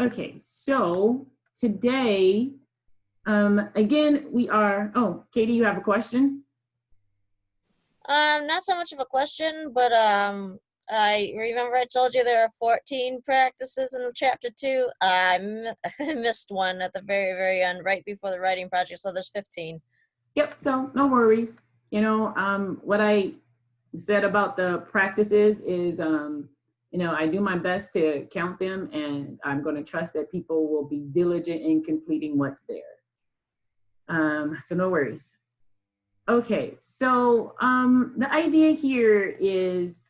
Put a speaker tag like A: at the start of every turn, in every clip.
A: Okay, so today, again, we are, oh, Katie, you have a question?
B: Not so much of a question, but I remember I told you there are 14 practices in chapter 2. I missed one at the very end, right before the writing project, so there's 15.
A: Yep, so no worries. What I said about the practices is, I do my best to count them, and I'm going to trust that people will be diligent in completing what's there. So no worries. Okay, so the idea here is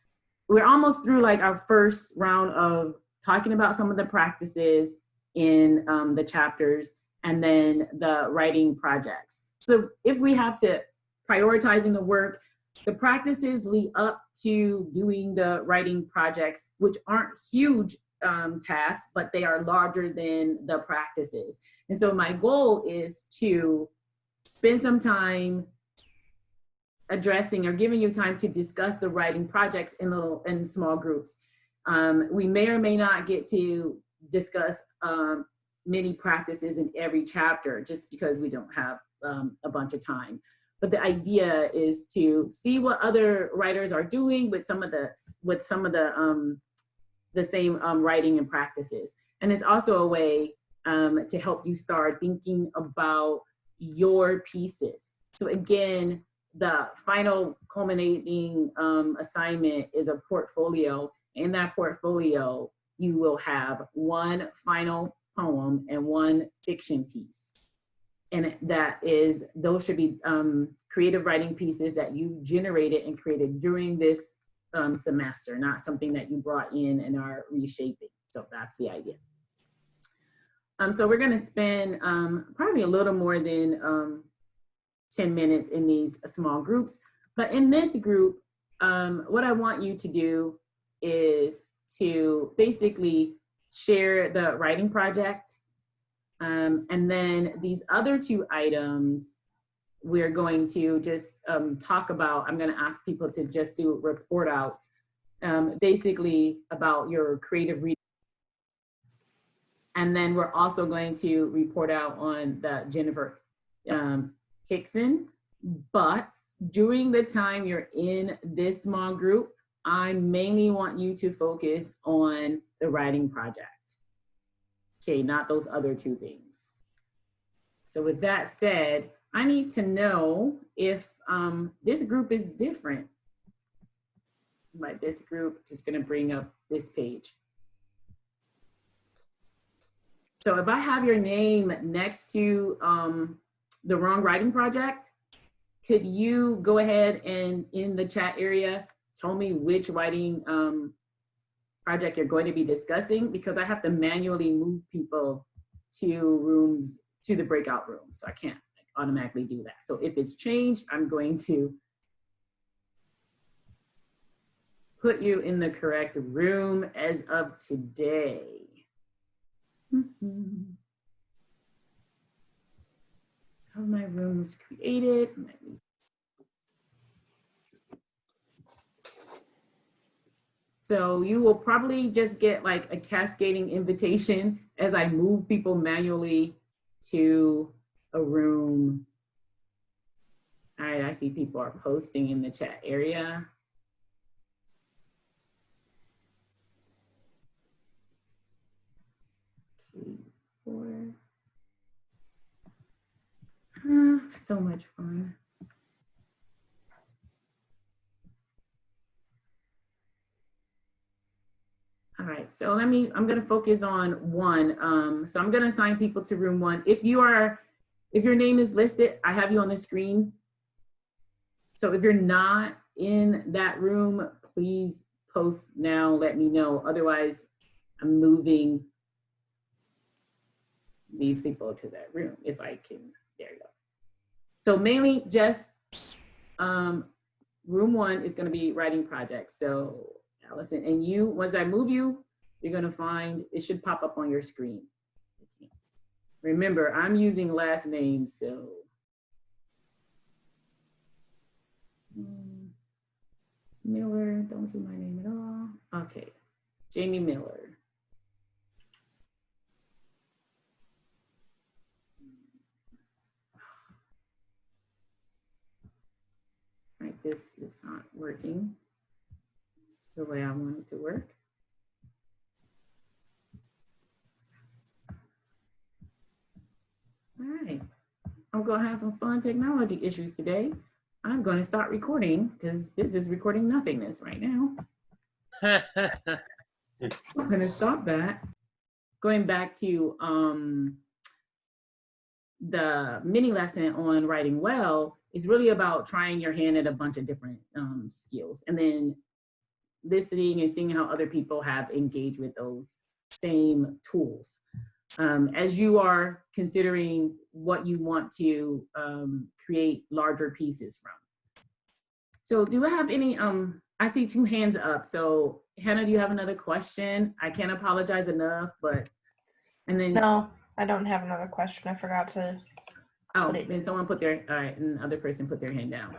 A: we're almost through like our first round of talking about some of the practices in the chapters and then the writing projects. So if we have to prioritizing the work, the practices lead up to doing the writing projects, which aren't huge tasks, but they are larger than the practices. And so my goal is to spend some time addressing or giving you time to discuss the writing projects in small groups. We may or may not get to discuss many practices in every chapter just because we don't have a bunch of time. But the idea is to see what other writers are doing with some of the same writing and practices. And it's also a way to help you start thinking about your pieces. So again, the final culminating assignment is a portfolio. In that portfolio, you will have one final poem and one fiction piece. And those should be creative writing pieces that you generated and created during this semester, not something that you brought in and are reshaping. So that's the idea. So we're gonna spend probably a little more than 10 minutes in these small groups. But in this group, what I want you to do is to basically share the writing project. And then these other two items, we're going to just talk about. I'm going to ask people to just do report outs, basically about your creative reading. And then we're also going to report out on the Jennifer Hickson. But during the time you're in this small group, I mainly want you to focus on the writing project. Okay, not those other two things. So with that said, I need to know if this group is different. By this group, just gonna bring up this page. So if I have your name next to the wrong writing project, could you go ahead and in the chat area, tell me which writing project you're going to be discussing, because I have to manually move people to the breakout room. So I can't automatically do that. So if it's changed, I'm going to put you in the correct room as of today. So my room was created. So you will probably just get like a cascading invitation as I move people manually to a room. All right, I see people are posting in the chat area. Okay, so much fun. All right, so I'm gonna focus on one. So I'm gonna assign people to room one. If your name is listed, I have you on the screen. So if you're not in that room, please post now, let me know. Otherwise, I'm moving these people to that room if I can. There you go. So mainly just room one is gonna be writing projects. So Allison, and you, once I move you, you're gonna find, it should pop up on your screen. Remember, I'm using last names, so. Miller, don't see my name at all. Okay, Jamie Miller. this is not working the way I want it to work. All right, I'm gonna have some fun technology issues today. I'm going to start recording because this is recording nothingness right now. I'm going to stop that. Going back to the mini lesson on writing well is really about trying your hand at a bunch of different skills and then listening and seeing how other people have engaged with those same tools. As you are considering what you want to create larger pieces from. So do I have any, I see 2 hands up. So Hannah, do you have another question? I can't apologize enough, but, and then.
C: No, I don't have another question. I forgot to.
A: Oh, then someone put their, all right, and another person put their hand down.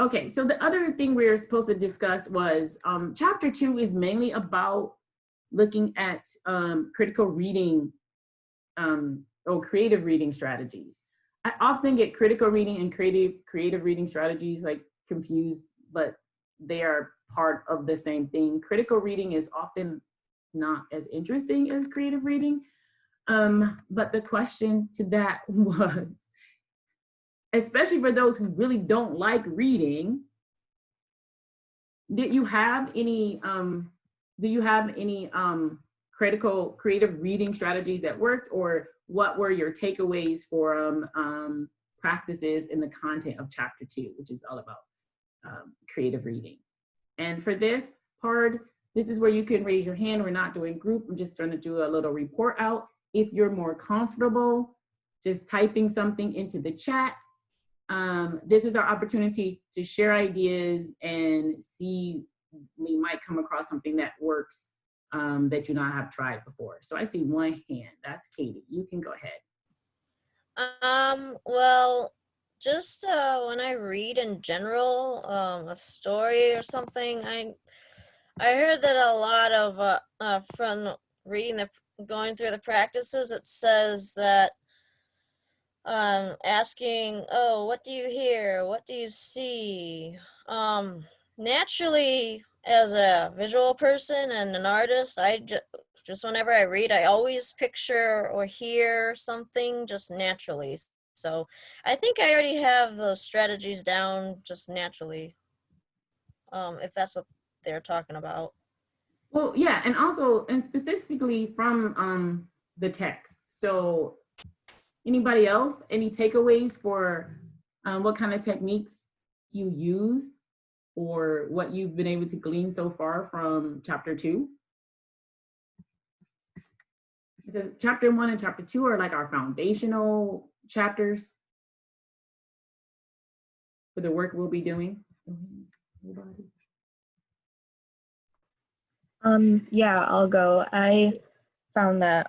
A: Okay, so the other thing we were supposed to discuss was chapter 2 is mainly about looking at critical reading or creative reading strategies. I often get critical reading and creative reading strategies like confused, but they are part of the same thing. Critical reading is often not as interesting as creative reading. But the question to that was, especially for those who really don't like reading, did you have any, do you have any critical creative reading strategies that worked, or what were your takeaways for practices in the content of chapter 2, which is all about creative reading? And for this part, this is where you can raise your hand. We're not doing group. I'm just trying to do a little report out. If you're more comfortable just typing something into the chat, this is our opportunity to share ideas and see, we might come across something that works that you not have tried before. So I see 1 hand, that's Katie. You can go ahead.
B: Well, just when I read in general, a story or something, I heard that a lot of from reading going through the practices, it says that asking, oh, what do you hear? What do you see? Naturally, as a visual person and an artist, I just whenever I read, I always picture or hear something just naturally. So I think I already have those strategies down just naturally, if that's what they're talking about.
A: Well, yeah, and also, and specifically from the text. So anybody else, any takeaways for what kind of techniques you use or what you've been able to glean so far from chapter 2? Because chapter 1 and chapter 2 are like our foundational chapters for the work we'll be doing.
C: Yeah, I'll go. I found that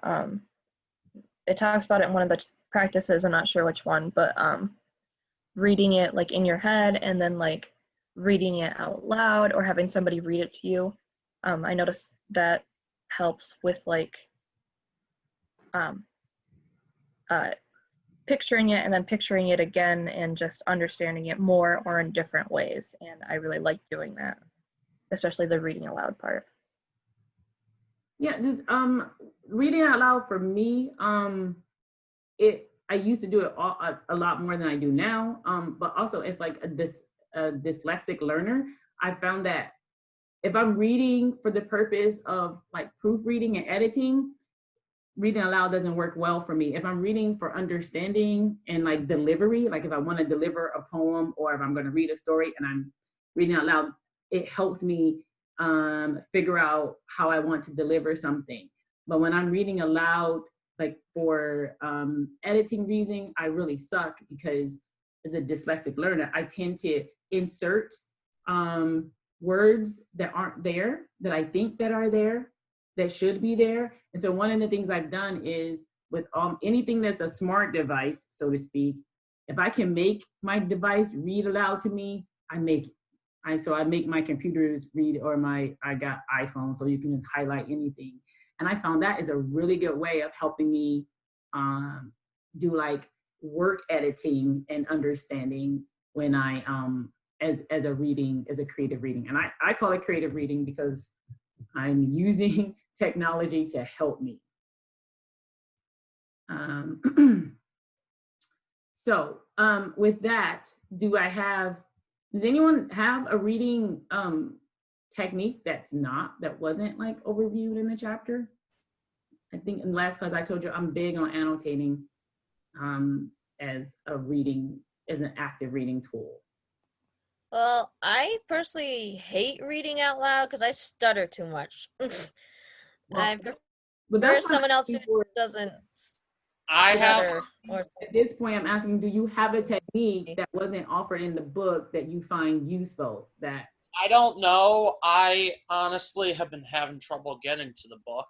C: it talks about it in one of the practices, I'm not sure which one, but reading it like in your head and then like reading it out loud or having somebody read it to you. I noticed that helps with like picturing it and then picturing it again and just understanding it more or in different ways. And I really like doing that, especially the reading aloud part.
A: Yeah, just reading out loud for me, I used to do it a lot more than I do now, but also it's like a dyslexic learner. I found that if I'm reading for the purpose of like proofreading and editing, reading aloud doesn't work well for me. If I'm reading for understanding and like delivery, like if I want to deliver a poem or if I'm going to read a story and I'm reading out loud, it helps me figure out how I want to deliver something. But when I'm reading aloud, like for editing reason, I really suck because as a dyslexic learner, I tend to insert words that aren't there, that I think that are there, that should be there. And so one of the things I've done is with anything that's a smart device, so to speak, if I can make my device read aloud to me, I make it. So I make my computers read, or I got iPhone, so you can highlight anything. And I found that is a really good way of helping me do like work editing and understanding when I as a reading, as a creative reading. And I call it creative reading because I'm using technology to help me. So with that, does anyone have a reading technique that wasn't like overviewed in the chapter? I think in last class I told you I'm big on annotating as an active reading tool.
B: Well, I personally hate reading out loud because I stutter too much. I
A: But
B: prefer
A: that's why
B: someone else who doesn't
D: I have.
B: stutter. Or
A: at this point, I'm asking, do you have a technique that wasn't offered in the book that you find useful?
D: I don't know. I honestly have been having trouble getting to the book,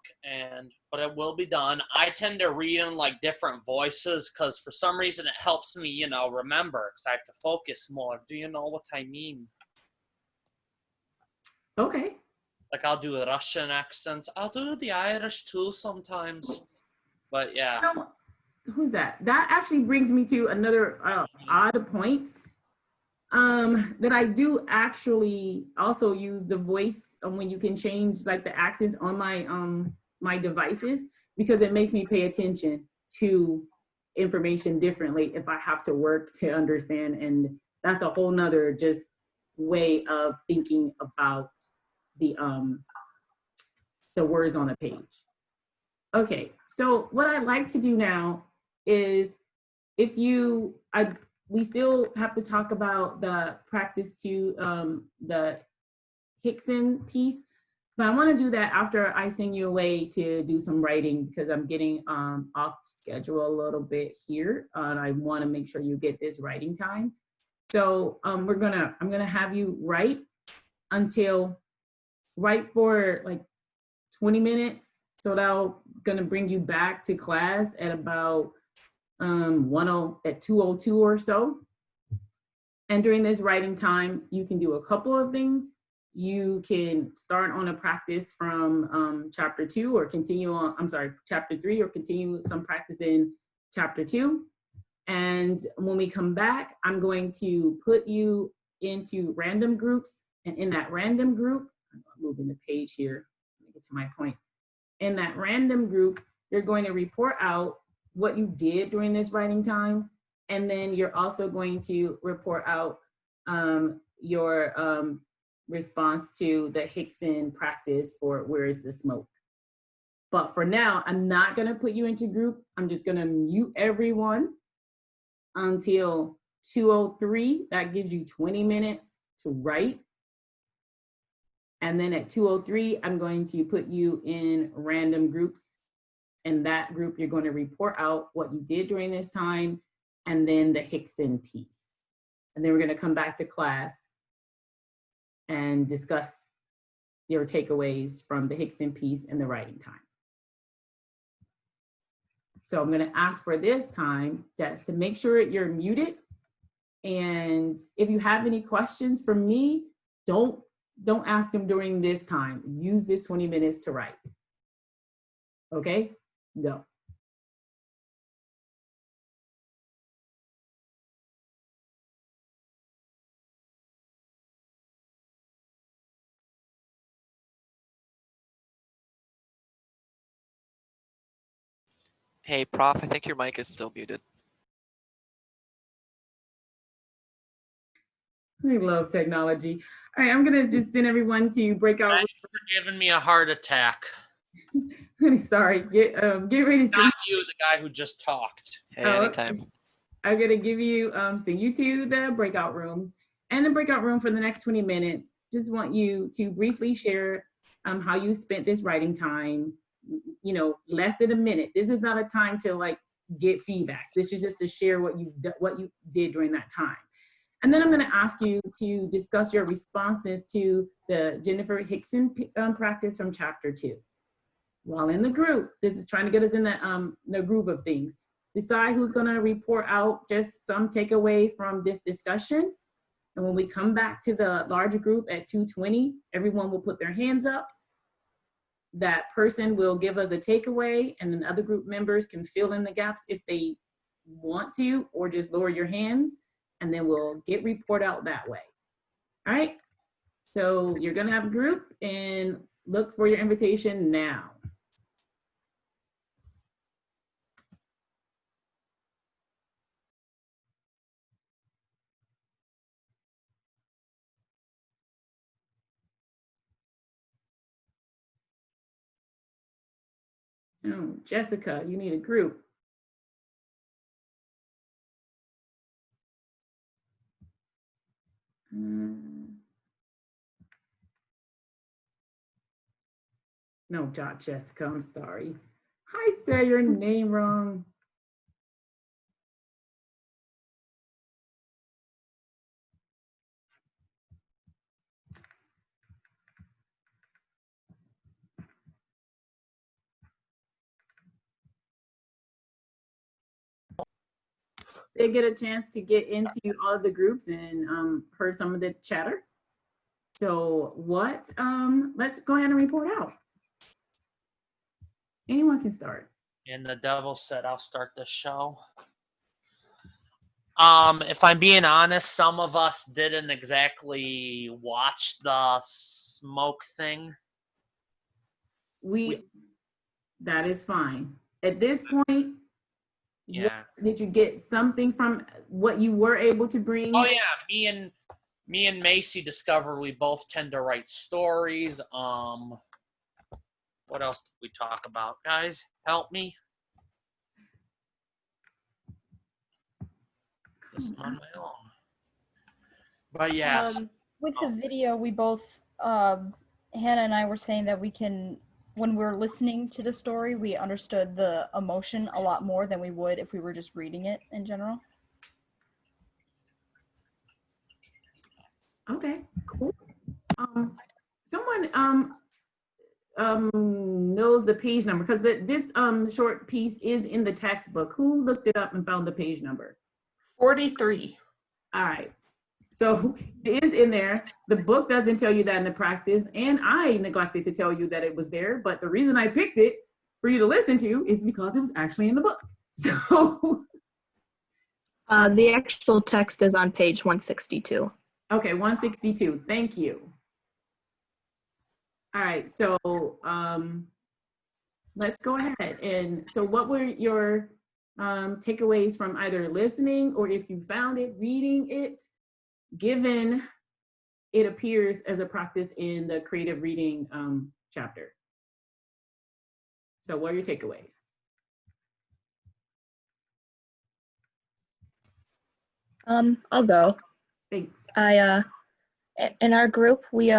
D: but it will be done. I tend to read in like different voices because for some reason it helps me, remember because I have to focus more. Do you know what I mean?
A: Okay.
D: Like I'll do Russian accents. I'll do the Irish too sometimes. But yeah.
A: Who's that? That actually brings me to another odd point. That I do actually also use the voice when you can change like the accents on my my devices, because it makes me pay attention to information differently if I have to work to understand. And that's a whole nother just way of thinking about the words on a page. Okay, so what I like to do now is we still have to talk about the practice to the Hickson piece, but I want to do that after I send you away to do some writing, because I'm getting off schedule a little bit here, and I want to make sure you get this writing time. So I'm gonna have you write for like 20 minutes. So that's gonna bring you back to class at about at 2:02 or so. And during this writing time, you can do a couple of things. You can start on a practice from chapter 2 or continue on, chapter 3 or continue some practice in chapter 2. And when we come back, I'm going to put you into random groups. And in that random group, I'm moving the page here, let me get to my point. In that random group, you're going to report out what you did during this writing time. And then you're also going to report out your response to the Hickson practice for Where is the Smoke? But for now, I'm not gonna put you into group. I'm just gonna mute everyone until 2:03. That gives you 20 minutes to write. And then at 2:03, I'm going to put you in random groups. In that group, you're going to report out what you did during this time, and then the Hickson piece. And then we're going to come back to class and discuss your takeaways from the Hickson piece and the writing time. So I'm going to ask for this time just to make sure you're muted. And if you have any questions for me, don't ask them during this time. Use this 20 minutes to write. Okay, go.
E: Hey, Prof, I think your mic is still muted.
A: I love technology. All right, I'm gonna just send everyone to breakout.
D: Thanks for giving me a heart attack.
A: Sorry, get ready to
D: Not you, the guy who just talked.
E: Hey, anytime.
A: I'm gonna give you send you to the breakout rooms, and the breakout room for the next 20 minutes. Just want you to briefly share how you spent this writing time. You know, less than a minute. This is not a time to like get feedback. This is just to share what you did during that time. And then I'm going to ask you to discuss your responses to the Jennifer Hickson practice from chapter 2. While in the group, this is trying to get us in the groove of things. Decide who's going to report out just some takeaway from this discussion. And when we come back to the larger group at 2:20, everyone will put their hands up. That person will give us a takeaway, and then other group members can fill in the gaps if they want to, or just lower your hands, and then we'll get report out that way. All right. So you're gonna have a group and look for your invitation now. Oh, Jessica, you need a group. No, not Jessica, I'm sorry. I said your name wrong. They get a chance to get into all of the groups and heard some of the chatter. So let's go ahead and report out. Anyone can start.
D: And the devil said, I'll start the show. If I'm being honest, some of us didn't exactly watch the smoke thing.
A: That is fine. At this point,
D: Yeah.
A: did you get something from what you were able to bring?
D: Oh yeah, me and Macy discovered we both tend to write stories. What else did we talk about? Guys, help me. Just on my own. But yeah.
F: With the video, we both, Hannah and I were saying that we can, when we're listening to the story, we understood the emotion a lot more than we would if we were just reading it in general.
A: Okay, cool. Someone knows the page number because this short piece is in the textbook. Who looked it up and found the page number?
C: 43.
A: All right. So it is in there. The book doesn't tell you that in the practice, and I neglected to tell you that it was there. But the reason I picked it for you to listen to is because it was actually in the book. So
C: The actual text is on page 162.
A: okay, 162. Thank you. All right, so let's go ahead. And so what were your takeaways from either listening or if you found it, reading it, given it appears as a practice in the creative reading chapter? So what are your takeaways?
C: I'll go.
A: Thanks.
C: In our group, we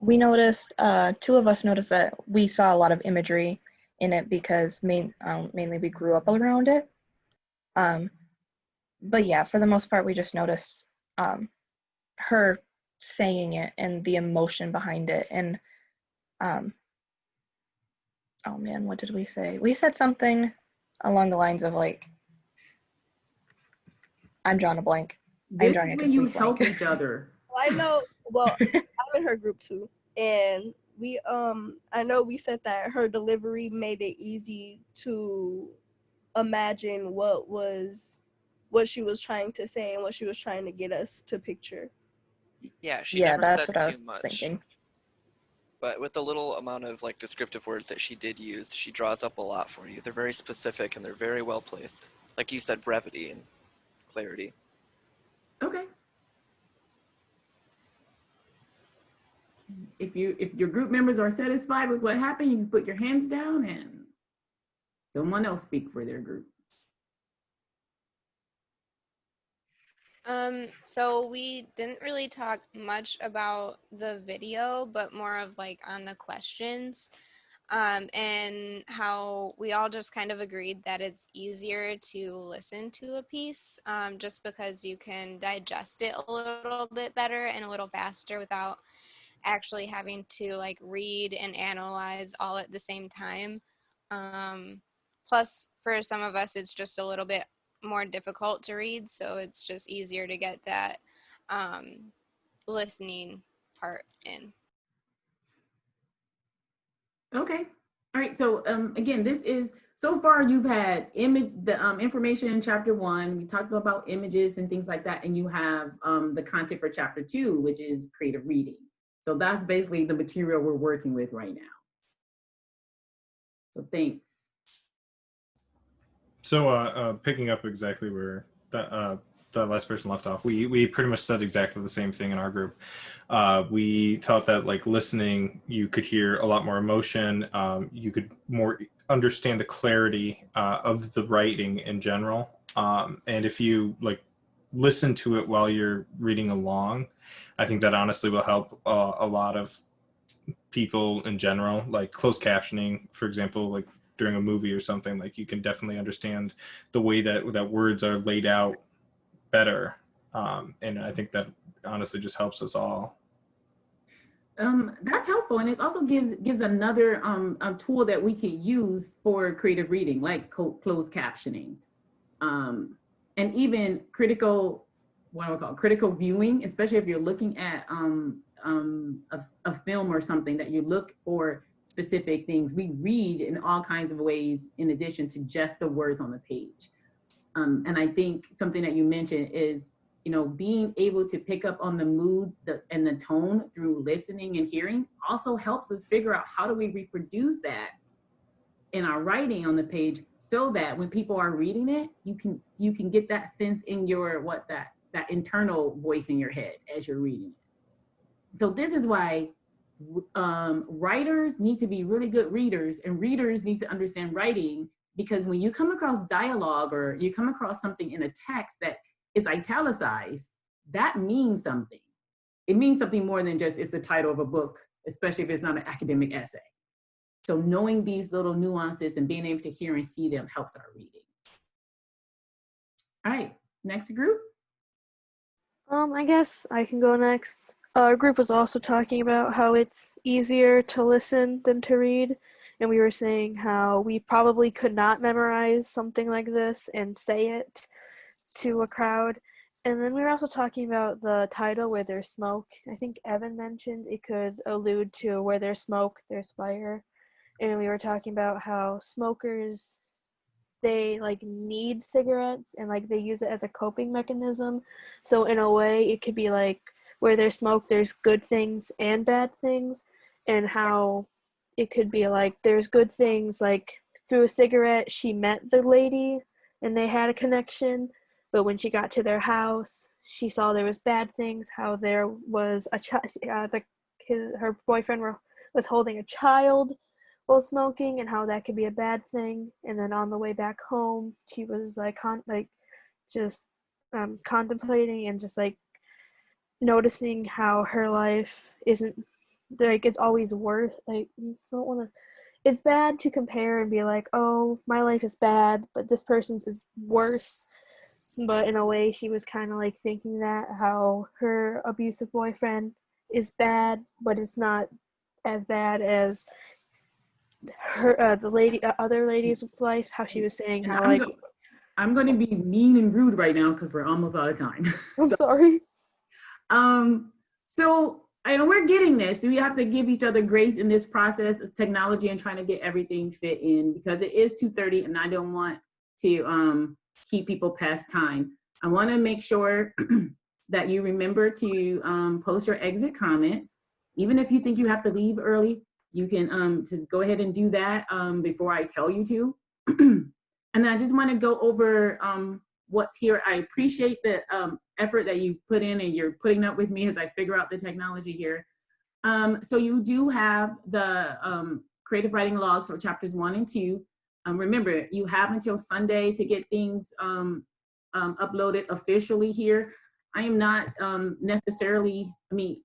C: noticed, two of us noticed that we saw a lot of imagery in it because mainly we grew up around it. But yeah, for the most part, we just noticed her saying it and the emotion behind it. And oh man, what did we say? We said something along the lines of like, I'm drawing a blank.
A: This is when you help each other.
G: I know. Well, I'm in her group too, and we I know we said that her delivery made it easy to imagine what she was trying to say and what she was trying to get us to picture.
E: Yeah, she never
C: that's
E: said
C: what I
E: too
C: was
E: much.
C: thinking.
E: But with the little amount of like descriptive words that she did use, she draws up a lot for you. They're very specific and they're very well placed. Like you said, brevity and clarity.
A: Okay. If your group members are satisfied with what happened, you can put your hands down and someone else speak for their group.
H: So we didn't really talk much about the video, but more of like on the questions, and how we all just kind of agreed that it's easier to listen to a piece, just because you can digest it a little bit better and a little faster without actually having to like read and analyze all at the same time. Plus, for some of us, it's just a little bit more difficult to read, so it's just easier to get that listening part in.
A: Okay. All right, so again, this is, so far you've had information in chapter 1, we talked about images and things like that, and you have the content for chapter 2, which is creative reading. So that's basically the material we're working with right now. So thanks.
I: So picking up exactly where the last person left off, we pretty much said exactly the same thing in our group. We thought that like listening, you could hear a lot more emotion. You could more understand the clarity of the writing in general. And if you like listen to it while you're reading along, I think that honestly will help a lot of people in general. Like closed captioning, for example, like during a movie or something, like you can definitely understand the way that words are laid out better. And I think that honestly just helps us all.
A: That's helpful, and it also gives another tool that we can use for creative reading, like closed captioning, and even critical viewing, especially if you're looking at a film or something that you look for specific things. We read in all kinds of ways in addition to just the words on the page. And I think something that you mentioned is, you know, being able to pick up on the mood and the tone through listening and hearing also helps us figure out how do we reproduce that in our writing on the page, so that when people are reading it, you can get that sense in your that internal voice in your head as you're reading it. So this is why writers need to be really good readers, and readers need to understand writing, because when you come across dialogue or you come across something in a text that is italicized, that means something. It means something more than just it's the title of a book, especially if it's not an academic essay. So knowing these little nuances and being able to hear and see them helps our reading. All right, next group.
J: I guess I can go next. Our group was also talking about how it's easier to listen than to read. And we were saying how we probably could not memorize something like this and say it to a crowd. And then we were also talking about the title, Where There's Smoke. I think Evan mentioned it could allude to where there's smoke, there's fire. And we were talking about how smokers, they like need cigarettes and like they use it as a coping mechanism. So in a way it could be like where there's smoke, there's good things and bad things, and how it could be like there's good things, like through a cigarette she met the lady and they had a connection, but when she got to their house she saw there was bad things, how there was a her boyfriend was holding a child while smoking, and how that could be a bad thing. And then on the way back home she was like contemplating and just like noticing how her life isn't like it's always worse. Like you don't want to, it's bad to compare and be like, oh, my life is bad but this person's is worse. But in a way she was kind of like thinking that how her abusive boyfriend is bad, but it's not as bad as her the other lady's life, how she was saying how like
A: I'm going to be mean and rude right now because we're almost out of time.
J: I'm sorry.
A: So I know we're getting this. We have to give each other grace in this process of technology and trying to get everything fit in, because it is 2:30 and I don't want to keep people past time. I want to make sure that you remember to post your exit comment. Even if you think you have to leave early, you can just go ahead and do that before I tell you to. And I just want to go over what's here. I appreciate the effort that you put in and you're putting up with me as I figure out the technology here. So you do have the creative writing logs for chapters 1 and 2. Remember, you have until Sunday to get things uploaded officially here. I am not necessarily, I mean,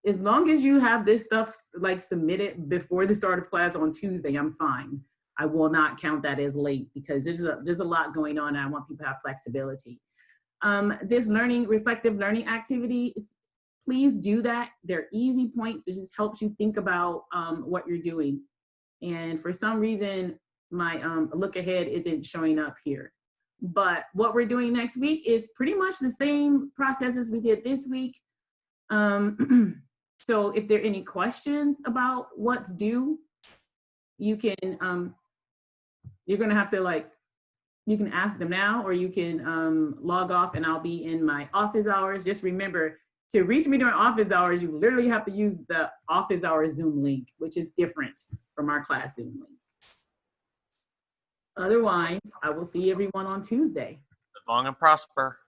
A: as long as you have this stuff like submitted before the start of class on Tuesday, I'm fine. I will not count that as late because there's a lot going on and I want people to have flexibility. This reflective learning activity, please do that. They're easy points. It just helps you think about what you're doing. And for some reason, my look ahead isn't showing up here. But what we're doing next week is pretty much the same process as we did this week. So if there are any questions about what's due, you can, you're gonna have to like, you can ask them now, or you can log off and I'll be in my office hours. Just remember, to reach me during office hours, you literally have to use the office hours Zoom link, which is different from our class Zoom link. Otherwise, I will see everyone on Tuesday.
D: Live long and prosper.